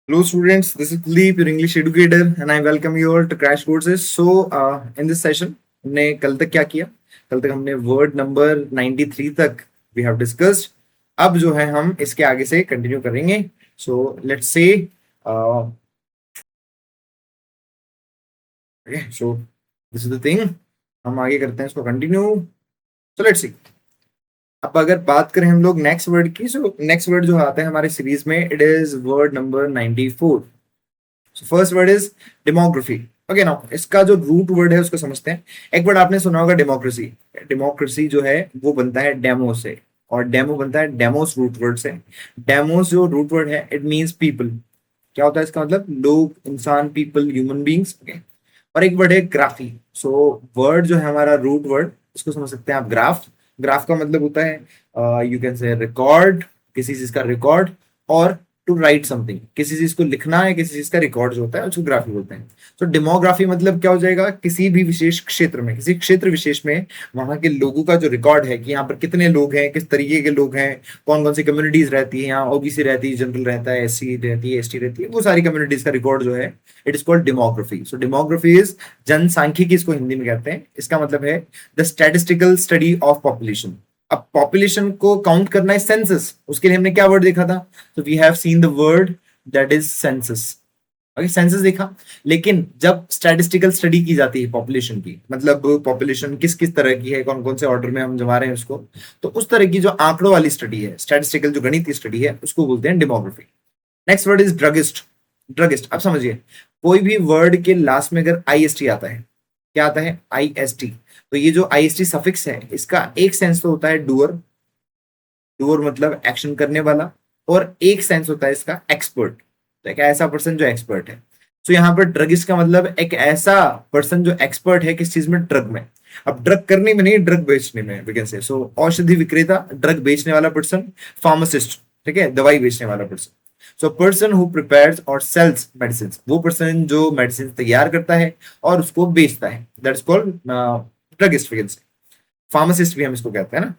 Hello students, this is Kuleep, your English educator, and I welcome you all to Crash Courses. In this session, हमने कल तक क्या किया? कल तक हमने वर्ड नंबर 93 तक we have discussed. अब जो है हम इसके आगे से कंटिन्यू करेंगे. So let's say, uh, okay, so this is the thing. हम आगे करते हैं इसको कंटिन्यू. So let's see. अब अगर बात करें हम लोग नेक्स्ट वर्ड की, सो नेक्स्ट वर्ड जो आता है हमारे सीरीज में, it is word number 94. So first word is demography. Okay now इसका जो रूट वर्ड है उसको समझते हैं. एक वर्ड आपने सुना होगा डेमोक्रेसी. डेमोक्रेसी जो है वो बनता है डेमो से, और डेमो बनता है डेमोस रूट वर्ड से. डेमोस जो रूट वर्ड है इट मींस पीपल. क्या होता है इसका मतलब? लोग, इंसान, पीपल, ह्यूमन बींग्स. ओके. और एक वर्ड है ग्राफी. सो वर्ड जो है हमारा रूट वर्ड, इसको समझ सकते हैं आप ग्राफ. ग्राफ का मतलब होता है यू कैन से रिकॉर्ड, किसी चीज का रिकॉर्ड, और टू राइट समथिंग, किसी चीज को लिखना है, किसी चीज का रिकॉर्ड जो होता है उसको ग्राफी बोलते हैं. तो डेमोग्राफी मतलब क्या हो जाएगा? किसी भी विशेष क्षेत्र में, किसी क्षेत्र विशेष में वहां के लोगों का जो रिकॉर्ड है कि यहाँ पर कितने लोग हैं, किस तरीके के लोग हैं, कौन कौन सी कम्युनिटीज रहती है यहाँ. ओबीसी रहती है, जनरल रहता है, एससी रहती है, एसटी रहती है, वो सारी कम्युनिटीज का रिकॉर्ड जो है it is called demography. So demography is जनसांख्यिकी, इसको हिंदी में कहते हैं. इसका मतलब है the statistical study of population. अब पॉपुलेशन को काउंट करना है सेंसस, उसके लिए हमने क्या वर्ड देखा था? तो we have seen the word that is census. Okay, census देखा. लेकिन जब स्टैटिस्टिकल स्टडी की जाती है पॉपुलेशन की, मतलब पॉपुलेशन किस किस तरह की है, कौन कौन से ऑर्डर में हम जमा रहे हैं उसको, तो उस तरह की जो आंकड़ों वाली स्टडी है, स्टैटिस्टिकल जो गणितीय स्टडी है, उसको बोलते हैं demography. Next word is druggist. Druggist, अब समझिए, कोई भी वर्ड के लास्ट में अगर आईएसटी आता है, क्या आता है? आईएसटी. तो ये जो आईएसटी सफिक्स है, इसका एक सेंस तो होता है डूअर. डूअर मतलब एक्शन करने वाला. और एक सेंस होता है इसका एक्सपर्ट. तो एक ऐसा पर्सन जो एक्सपर्ट है. तो यहाँ पर ड्रगिस्ट का मतलब एक ऐसा पर्सन जो एक्सपर्ट है किस चीज में? ड्रग में. अब ड्रग करने में नहीं, ड्रग बेचने में, वी कैन से. सो औषधि विक्रेता, ड्रग बेचने वाला पर्सन. फार्मासिस्ट, ठीक है, दवाई बेचने वाला person. So person who prepares और सेल्स मेडिसिन, वो पर्सन जो मेडिसिन तैयार करता है और उसको बेचता है, that is called druggist, we can say. Pharmacist भी हम इसको कहते हैं ना.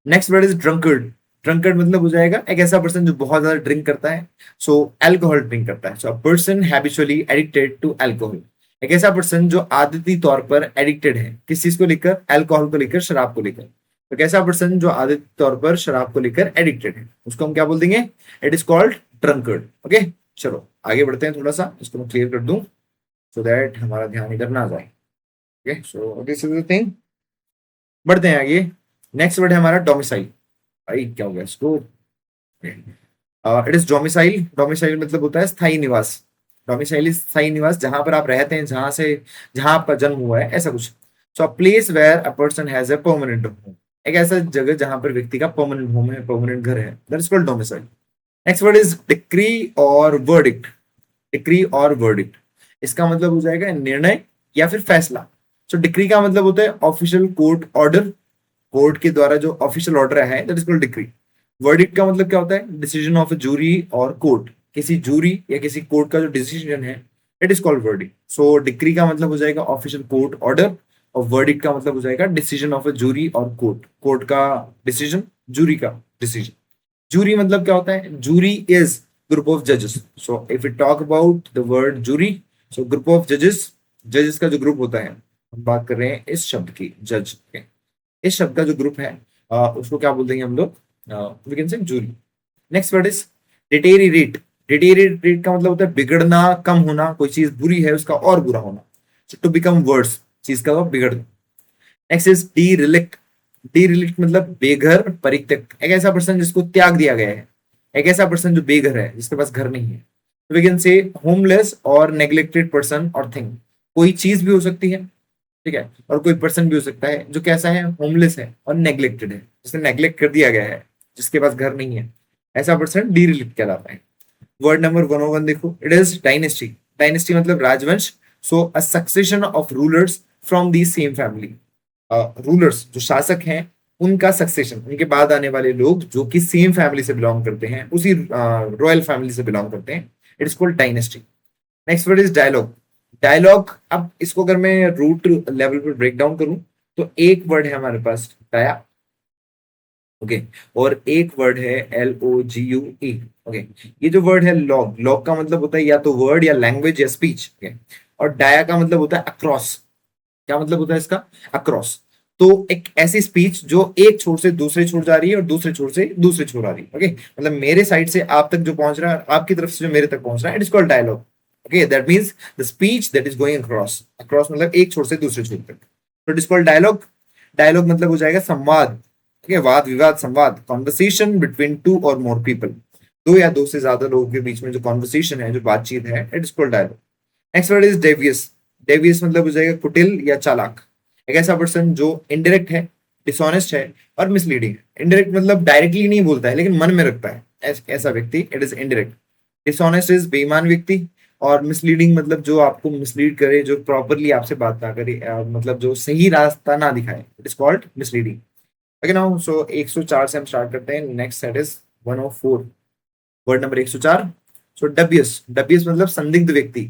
Next word is drunkard. Drunkard मतलब हो जाएगा एक ऐसा पर्सन जो बहुत ज्यादा ड्रिंक करता है. सो अल्कोहल ड्रिंक करता है. So a person habitually addicted to alcohol. एक ऐसा पर्सन जो आदती तौर पर एडिक्टेड है किस चीज को लेकर? अल्कोहल को लेकर, शराब को लेकर. तो एक ऐसा पर्सन जो आदती तौर पर शराब को लेकर एडिक्टेड है, उसको हम क्या बोल देंगे? It is called drunkard. Okay, चलो आगे बढ़ते हैं. थोड़ा सा इसको मैं क्लियर कर दूं सो दैट हमारा ध्यान इधर ना जाए. Okay, so this is the thing. बढ़ते हैं आगे. नेक्स्ट वर्ड है हमारा डोमिसाइल. भाई क्या हो गया इसको? It is domicile. डोमिसाइल मतलब होता है स्थायी निवास. डोमिसाइल इज स्थायी निवास, जहां पर आप रहते हैं, जहां से, जहां आपका जन्म हुआ है, ऐसा कुछ. So a place where a person has a permanent home. एक ऐसा जगह जहां पर व्यक्ति का परमानेंट होम है, परमानेंट घर है, that is called domicile. Next word is decree और वर्डिक्ट. डिक्री और वर्डिक्ट, इसका मतलब हो जाएगा निर्णय या फिर फैसला. सो डिक्री का मतलब होता है ऑफिशियल कोर्ट ऑर्डर. कोर्ट के द्वारा जो ऑफिशियल ऑर्डर है that is called decree. Verdict का मतलब क्या होता है? डिसीजन ऑफ ए जूरी और कोर्ट. किसी जूरी या किसी कोर्ट का जो डिसीजन है it is called verdict. So decree का मतलब हो जाएगा ऑफिशियल कोर्ट ऑर्डर, और वर्डिक्ट का मतलब हो जाएगा डिसीजन ऑफ ए जूरी और कोर्ट. कोर्ट का डिसीजन, जूरी का डिसीजन. जूरी मतलब क्या होता है? जूरी इज ग्रुप ऑफ जजेस. So if you talk about the word jury, so group of जजेस, जजेस का जो ग्रुप होता है, हम बात कर रहे हैं इस शब्द की, जज. इस शब्द का जो ग्रुप है उसको क्या बोल देंगे हम लोग? We can say jury. Next word is deteriorate. Deteriorate का मतलब होता है बिगड़ना, कम होना. कोई चीज बुरी है उसका और बुरा होना. टू बिकम वर्स, चीज का बिगड़ना. Next is derelict. Derelict मतलब बेघर, परित्यक्त. एक ऐसा पर्सन जिसको त्याग दिया गया है. एक ऐसा पर्सन जो बेघर है, जिसके पास घर नहीं है. वी कैन से होमलेस और नेग्लेक्टेड पर्सन और थिंग. कोई चीज भी हो सकती है, ठीक है, और कोई पर्सन भी हो सकता है जो कैसा है? होमलेस है और नेग्लेक्टेड है, जिसे नेग्लेक्ट कर दिया गया है, जिसके पास घर नहीं है. ऐसा पर्सन डी रिलेक्ट कहलाता है. वर्ड नंबर 101 देखो, इट इज डायनेस्टी. डायनेस्टी मतलब राजवंश. So a succession of rulers from the same family. Rulers जो शासक हैं, उनका सक्सेशन, उनके बाद आने वाले लोग जो कि सेम फैमिली से बिलोंग करते हैं, उसी रॉयल फैमिली से बिलोंग करते हैं, it is called dynasty. Next word is dialogue. Dialogue, अब इसको अगर मैं रूट लेवल पर ब्रेक डाउन करूं तो एक वर्ड है हमारे पास डाया. ओके। और एक वर्ड है LOGUE। ओके। ये जो वर्ड है लॉग, लॉग का मतलब होता है या तो वर्ड या लैंग्वेज या स्पीच। ओके। और डाया का मतलब होता है अक्रॉस। क्या मतलब होता है इसका? अक्रॉस। तो एक ऐसी स्पीच जो एक छोर से दूसरे छोर जा रही है और दूसरे छोर से दूसरे छोर आ रही है। ओके। मतलब मेरे साइड से आप तक जो पहुंच रहा है, आपकी तरफ से जो मेरे तक पहुंच रहा है, it is called dialogue. Okay, that means the speech that is going across. Across मतलब एक छोर से दूसरे छोर तक, तो it is called dialogue. Dialogue मतलब हो जाएगा संवाद। ठीक है, वाद विवाद संवाद, कॉन्वर्सेशन बिटवीन टू और मोर पीपल। दो या दो से ज्यादा लोगों के बीच में जो कॉन्वर्सेशन है, जो बातचीत है, it is called dialogue. Next word is devious. Devious मतलब हो जाएगा कुटिल या चालाक। एक ऐसा पर्सन जो इनडायरेक्ट है, डिसऑनेस्ट है और मिसलीडिंग है। इनडायरेक्ट मतलब डायरेक्टली नहीं बोलता है लेकिन मन में रखता है, ऐसा व्यक्ति it is indirect. Dishonest is बेईमान व्यक्ति। और मिसलीडिंग मतलब जो आपको मिसलीड करे, जो प्रॉपरली आपसे बात ना करे, मतलब जो सही रास्ता ना दिखाए, it is called misleading. Okay now, so 104 से हम स्टार्ट करते हैं। Next set is 104। Word number 104। So dubious. Dubious मतलब संदिग्ध व्यक्ति।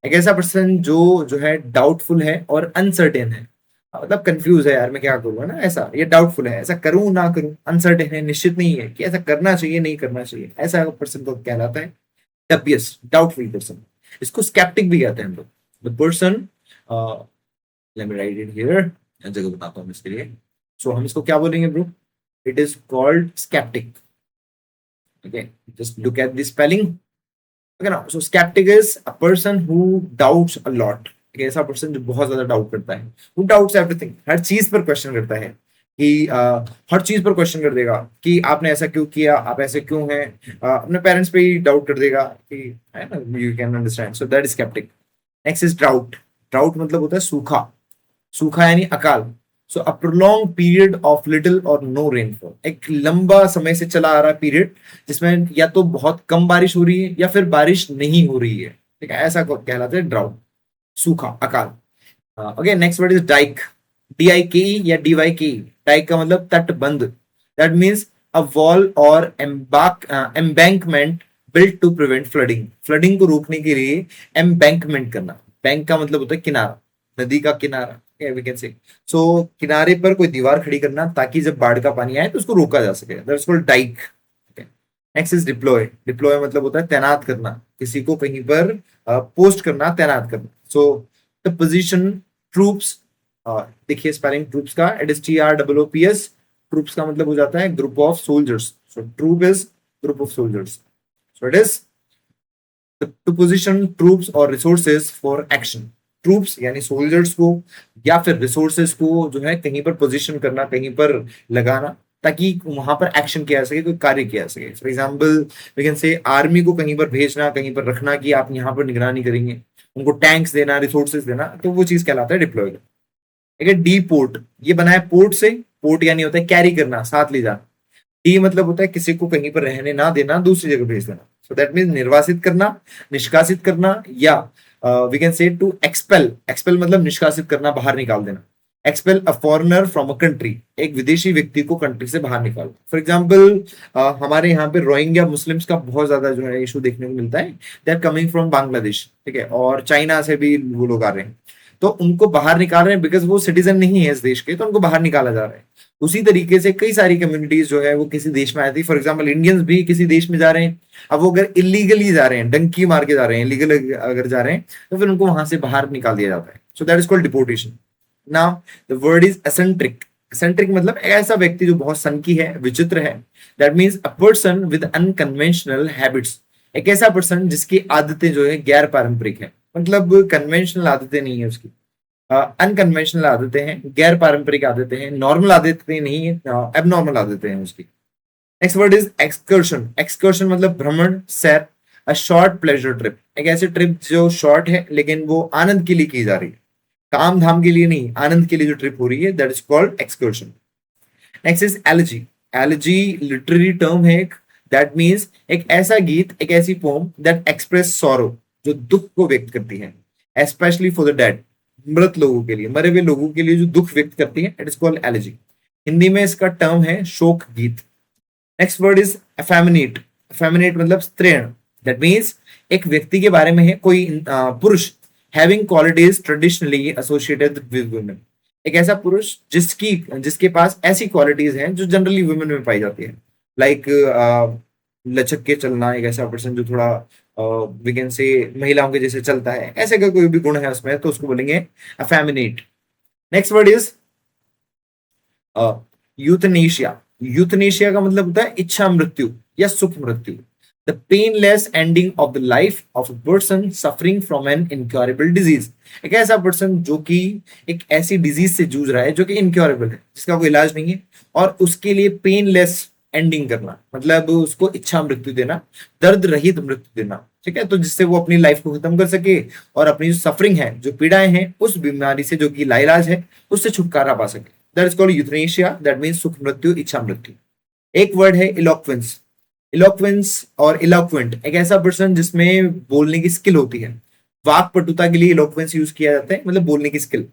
एक ऐसा पर्सन जो है डाउटफुल है और अनसर्टेन है। मतलब कंफ्यूज है, यार मैं क्या करूँ, है ना, ऐसा। ये डाउटफुल है, ऐसा करूं ना करूं, अनसर्टेन है, निश्चित नहीं है कि ऐसा करना चाहिए नहीं करना चाहिए। ऐसा पर्सन को कहलाता है डबियस, डाउटफुल पर्सन। इसको स्केप्टिक भी कहते हैं हम लोग। The person, let me right it here, जगह बताता हूँ इसके लिए। सो हम इसको क्या बोलेंगे bro? It is called sceptic. Okay, just look at the spelling. Okay ना, so sceptic is a person who doubts a lot. एक ऐसा पर्सन जो बहुत ज्यादा डाउट करता है, हु डाउट्स एवरीथिंग, हर चीज पर क्वेश्चन करता है। कि हर चीज पर क्वेश्चन कर देगा कि आपने ऐसा क्यों किया, आप ऐसे क्यों हैं। अपने पेरेंट्स पे ही डाउट कर देगा कि, है ना, you can understand. So that is sceptic. Next is drought. Drought मतलब होता है सूखा। सूखा यानी अकाल। So a prolong period of little और नो रेनफॉल, एक लंबा समय से चला आ रहा पीरियड जिसमें या तो बहुत कम बारिश हो रही है या फिर बारिश नहीं हो रही है। ठीक है, ऐसा कहलाता है ड्राउट, सूखा, अकाल। Okay, next word is dike. DIKE या DYKE। डाइक का मतलब तटबंध। दैट मीन्स अ वॉल और embankment built to prevent flooding. Flooding को रोकने के लिए एम्बैंकमेंट करना। बैंक का मतलब होता है किनारा, नदी का किनारा, वी कैन से। सो किनारे पर कोई दीवार खड़ी करना ताकि जब बाढ़ का पानी आए तो उसको रोका जा सके, that's called dike. Next is deploy. Deploy मतलब होता है तैनात करना, किसी को कहीं पर पोस्ट करना, तैनात करना। So the position troops. देखिए स्पेलिंग ट्रूप्स का, इट इज TROOPS। ट्रूप्स का मतलब हो जाता है group of soldiers. So troop is group of soldiers. So it is to position troops और रिसोर्सेज फॉर एक्शन। ट्रूप्स यानी सोल्जर्स को या फिर रिसोर्सेज को जो है कहीं पर पोजीशन करना, कहीं पर लगाना, ताकि वहां पर एक्शन किया जा सके, कोई कार्य किया जा सके। For example we can say army को कहीं पर भेजना, कहीं पर रखना कि आप यहाँ पर निगरानी करेंगे, उनको टैंक्स देना, रिसोर्सेज देना, तो वो चीज कहलाता है डिप्लॉय। ठीक है, डी पोर्ट, ये बना है पोर्ट से। पोर्ट यानी होता है कैरी करना, साथ ले जाना। डी मतलब होता है किसी को कहीं पर रहने ना देना, दूसरी जगह भेज देना। सो दैट मीन निर्वासित करना, निष्कासित करना, या we can say to expel. Expel मतलब निष्कासित करना, बाहर निकाल देना। Expel a foreigner from a country, एक विदेशी व्यक्ति को कंट्री से बाहर निकाल। फॉर एग्जाम्पल हमारे यहाँ पे रोहिंग्या मुस्लिम्स का बहुत ज्यादा जो है इशू देखने को मिलता है। They are coming from Bangladesh, ठीक है, और चाइना से भी वो लोग आ रहे हैं। तो उनको बाहर निकाल रहे हैं बिकॉज वो सिटीजन नहीं है इस देश के, तो उनको बाहर निकाला जा रहा है। उसी तरीके से कई सारी कम्युनिटीज जो है वो किसी देश में आती है। फॉर एग्जाम्पल इंडियंस भी किसी देश में जा रहे हैं। अब वो अगर इलीगली जा रहे हैं, डंकी मार के जा रहे हैं, इलीगल अगर जा रहे हैं, तो फिर उनको वहां से बाहर निकाल दिया जाता है। सो that is called deportation. Now the word is eccentric. Eccentric मतलब ऐसा व्यक्ति जो बहुत सनकी है, विचित्र है। That means a person with unconventional habits. एक ऐसा पर्सन जिसकी आदतें जो है गैर पारंपरिक है, मतलब कन्वेंशनल आदतें नहीं है उसकी, अनकन्वेंशनल आदतें हैं, गैर पारंपरिक आदतें हैं, नॉर्मल आदतें नहीं है, एबनॉर्मल आदतें हैं उसकी। Next word is excursion. Excursion मतलब भ्रमण, सैर। अ शॉर्ट प्लेजर ट्रिप, एक ऐसी ट्रिप जो शॉर्ट है लेकिन वो आनंद के लिए की जा रही है, काम धाम के लिए नहीं, आनंद के लिए जो ट्रिप हो रही है, that is called excursion. Next is LG. LG literary term है एक। दैट मीन्स एक ऐसा गीत, एक ऐसी पोम दैट एक्सप्रेस सॉरो, जो दुख को व्यक्त करती है, स्पेशली फॉर द डेड, मृत लोगों के लिए, मरे हुए लोगों के लिए जो दुख व्यक्त करती है, it is called LG. Hindi में इसका टर्म है शोक गीत। Next word is effeminate. Effeminate मतलब स्त्रीण। दैट मीन्स एक व्यक्ति के बारे में है, कोई पुरुष, having qualities traditionally associated with women. एक ऐसा पुरुष जिसके पास ऐसी क्वालिटीज हैं जो जनरली वुमेन में पाई जाती है, लाइक लचक के चलना, एक ऐसा पर्सन जो थोड़ा वी कैन से महिलाओं के जैसे चलता है, ऐसे का कोई भी गुण है उसमें तो उसको बोलेंगे effeminate. Next word is euthanasia. Euthanasia का मतलब होता है इच्छा मृत्यु या सुख मृत्यु, the painless ending of the life of a person suffering from an incurable disease. एक ऐसा पर्सन जो कि एक ऐसी डिजीज से जूझ रहा है जो कि इनक्योरेबल है, जिसका कोई इलाज नहीं है, और उसके लिए पेनलेस एंडिंग करना मतलब उसको इच्छा मृत्यु देना, दर्द रहित मृत्यु देना, ठीक है, तो जिससे वो अपनी लाइफ को खत्म कर सके और अपनी जो सफरिंग है, जो पीड़ाएं हैं, उस बीमारी से जो कि लाइलाज है, उससे छुटकारा पा सके। That is called euthanasia, that means सुख मृत्यु, इच्छा मृत्यु। एक वर्ड है इलोक्वेंस। इलोक्वेंस और इलोक्वेंट, एक ऐसा पर्सन जिसमें बोलने की स्किल होती है, वाक पटुता के लिए इलोक्वेंस यूज किया जाता है, मतलब बोलने की skill.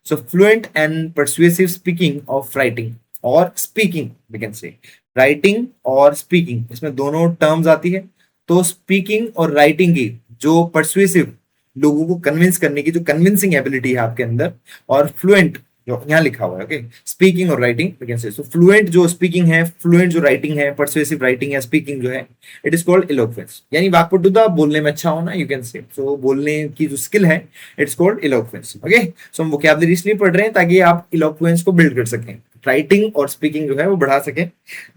So fluent and persuasive speaking of writing और speaking, we can say writing और स्पीकिंग, इसमें दोनों टर्म्स आती है। तो स्पीकिंग और राइटिंग की जो परसुएसिव, लोगों को कन्विंस करने की जो कन्विंसिंग एबिलिटी है आपके अंदर, और फ्लुएंट जो यहाँ लिखा हुआ है, ओके, स्पीकिंग और writing we can say. So fluent जो स्पीकिंग है, फ्लुएंट जो राइटिंग है, परसुएसिव राइटिंग या स्पीकिंग जो है, इट इज कॉल्ड इलोक्वेंस, यानी वाक्पटुता, बोलने में अच्छा होना, यू कैन से। सो बोलने की जो स्किल है, इट्स कॉल्ड इलोक्वेंस। ओके, सो हम वोकैबुलरी इसलिए पढ़ रहे हैं ताकि आप इलोक्वेंस को बिल्ड कर सकें, राइटिंग और स्पीकिंग जो है वो बढ़ा सकें।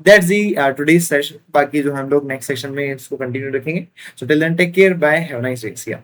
That's the today's session. बाकी जो हम लोग नेक्स्ट सेशन में इसको कंटिन्यू रखेंगे। So till then take care, bye, have a nice day, see you.